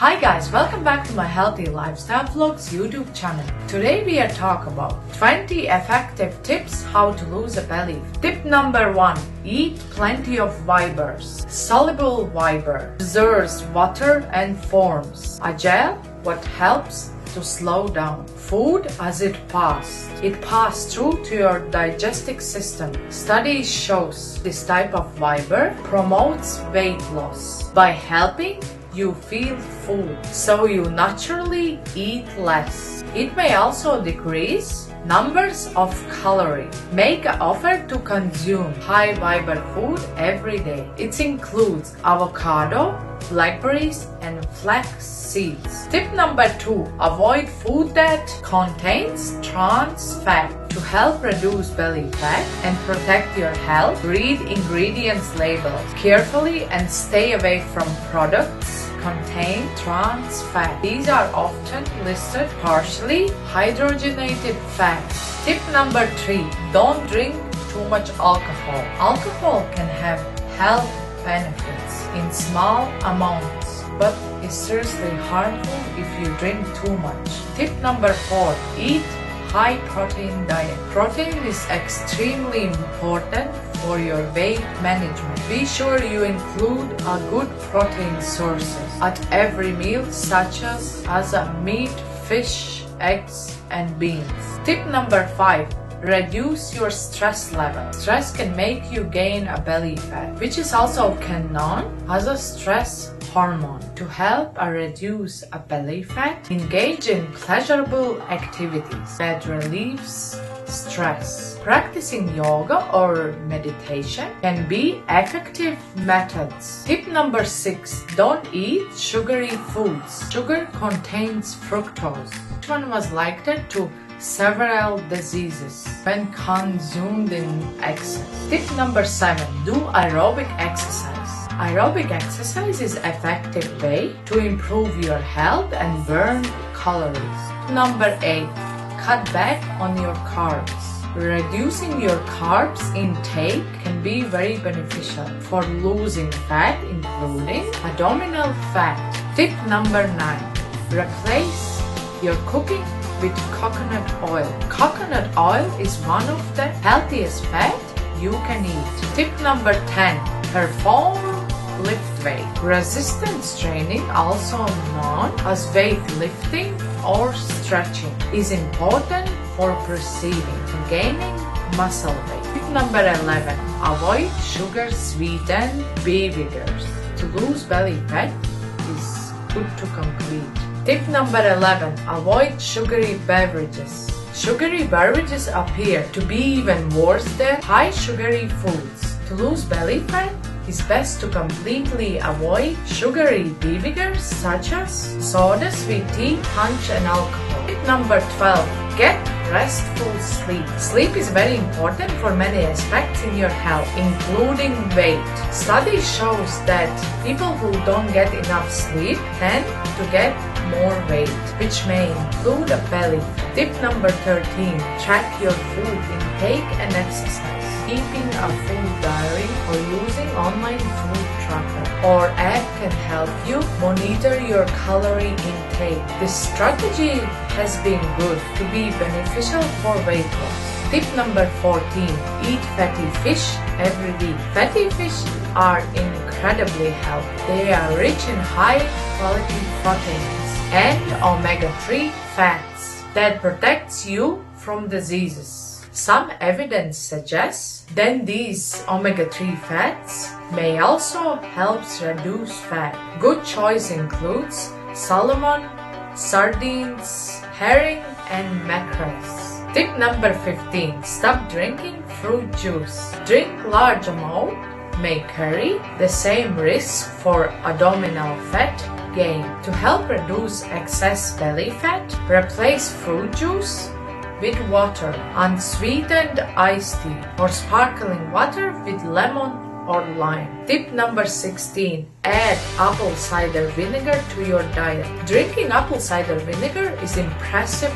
Hi guys, welcome back to my Healthy Lifestyle Vlogs YouTube channel. Today we are talking about 20 effective tips how to lose a belly. Tip number 1. Eat plenty of fibers. Soluble fiber preserves water and forms a gel what helps to slow down food as it passes. It passes through to your digestive system. Studies shows this type of fiber promotes weight loss by helping you feel full, so you naturally eat less. It may also decrease numbers of calories. Make an effort to consume high fiber food every day. It includes avocado, blackberries, and flax seeds. Tip number 2. Avoid food that contains trans fat. To help reduce belly fat and protect your health, read ingredients labels carefully and stay away from products contain trans fat. These are often listed partially hydrogenated fats. Tip number 3. Don't drink too much alcohol. Alcohol can have health benefits in small amounts, but is seriously harmful if you drink too much. Tip number 4. Eat high protein diet. Protein is extremely important for your weight management. Be sure you include a good protein sources at every meal such as a meat, fish, eggs, and beans. Tip number 5. Reduce your stress level. Stress can make you gain a belly fat, which is also known as a stress hormone. To help reduce a belly fat, engage in pleasurable activities that relieves stress. Practicing yoga or meditation can be effective methods. Tip number 6. Don't eat sugary foods. Sugar contains fructose, which one was linked to several diseases when consumed in excess. Tip number 7. Do aerobic exercise. Aerobic exercise is an effective way to improve your health and burn calories. Number 8. Cut back on your carbs. Reducing your carbs intake can be very beneficial for losing fat, including abdominal fat. Tip number 9. Replace your cooking with coconut oil. Coconut oil is one of the healthiest fat you can eat. Tip number 10. Perform lift weight. Resistance training, also known as weightlifting or stretching, is important for perceiving and gaining muscle weight. Tip number 11. Avoid sugar sweetened beverages. To lose belly fat is good to complete. Tip number 11. Avoid sugary beverages. Sugary beverages appear to be even worse than high sugary foods. To lose belly fat, it's best to completely avoid sugary beverages such as soda, sweet tea, punch, and alcohol. Tip number 12. Get restful sleep. Sleep is very important for many aspects in your health, including weight. Study shows that people who don't get enough sleep tend to get more weight, which may include a belly fat. Tip number 13. Track your food intake and exercise. Keeping a food diary or using online food tracker or app can help you monitor your calorie intake. This strategy has been good to be beneficial for weight loss. Tip number 14. Eat fatty fish every week. Fatty fish are incredibly healthy. They are rich in high quality proteins and omega-3 fats that protects you from diseases. Some evidence suggests that these omega-3 fats may also help reduce fat. Good choice includes salmon, sardines, herring, and mackerels. Tip number 15. Stop drinking fruit juice. Drink large amount may carry the same risk for abdominal fat gain. To help reduce excess belly fat, replace fruit juice with water, unsweetened iced tea, or sparkling water with lemon or lime. Tip number 16. Add apple cider vinegar to your diet. Drinking apple cider vinegar is impressive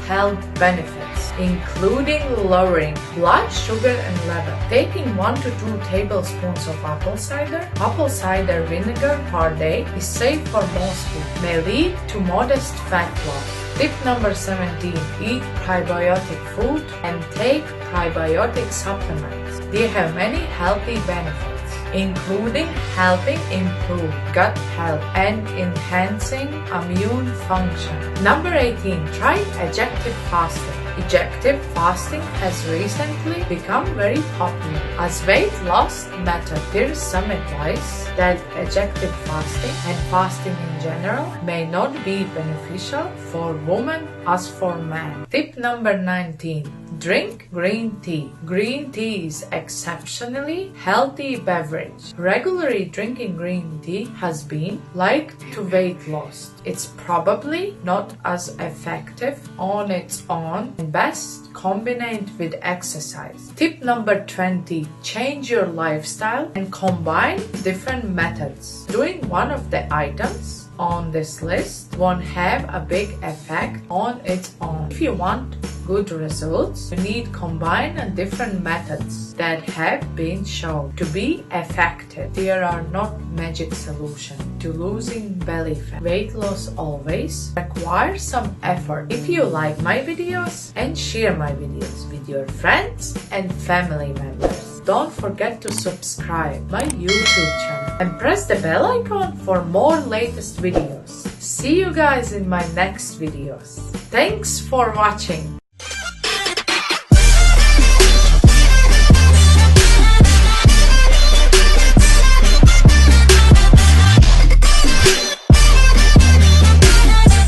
health benefits, including lowering blood sugar and level. Taking 1 to 2 tablespoons of apple cider vinegar per day is safe for most people, may lead to modest fat loss. Tip number 17, eat prebiotic food and take prebiotic supplements. They have many healthy benefits, including helping improve gut health and enhancing immune function. Number 18, try ejective fasting. Ejective fasting has recently become very popular as weight loss method. There is some advice that ejective fasting and fasting in general may not be beneficial for women as for men. Tip number 19, drink green tea. Green tea is exceptionally healthy beverage. Regularly drinking green tea has been linked to weight loss. It's probably not as effective on its own and best combined with exercise. Tip number 20, change your lifestyle and combine different methods. Doing one of the items on this list won't have a big effect on its own. If you want good results, you need combine and different methods that have been shown to be effective. There are not magic solutions to losing belly fat. Weight loss always requires some effort. If you like my videos, and share my videos with your friends and family members. Don't forget to subscribe my YouTube channel and press the bell icon for more latest videos. See you guys in my next videos. Thanks for watching.